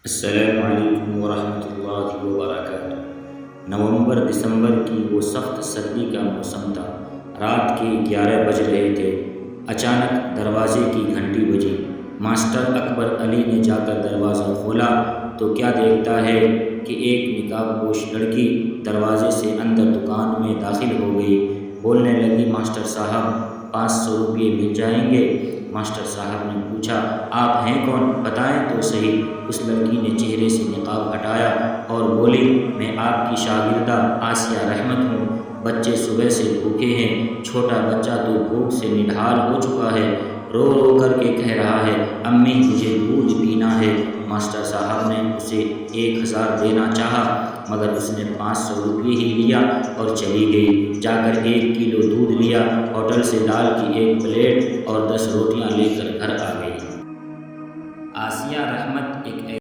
السلام علیکم ورحمۃ اللہ وبرکاتہ۔ نومبر دسمبر کی وہ سخت سردی کا موسم تھا۔ رات کے 11 بج رہے تھے۔ اچانک دروازے کی گھنٹی بجی۔ ماسٹر اکبر علی نے جا کر دروازہ کھولا تو کیا دیکھتا ہے کہ ایک نقاب پوش لڑکی دروازے سے اندر دکان میں داخل ہو گئی۔ بولنے لگی، ماسٹر صاحب 500 روپے مل جائیں گے؟ ماسٹر صاحب نے پوچھا، آپ ہیں کون؟ بتائیں تو صحیح۔ اس لڑکی نے چہرے سے نقاب ہٹایا اور بولی، میں آپ کی شاگردہ آسیہ رحمت ہوں۔ بچے صبح سے بھوکے ہیں، چھوٹا بچہ تو بھوک سے نڈھال ہو چکا ہے، رو رو کر کے کہہ رہا ہے، امی مجھے دودھ پینا ہے۔ ماسٹر صاحب نے اسے 1000 دینا چاہا مگر اس نے 500 روپے ہی لیا اور چلی گئی۔ جا کر 1 کلو دودھ لیا، ہوٹل سے دال کی 1 پلیٹ اور 10 روٹیاں لے کر گھر آ گئی۔ آسیہ رحمت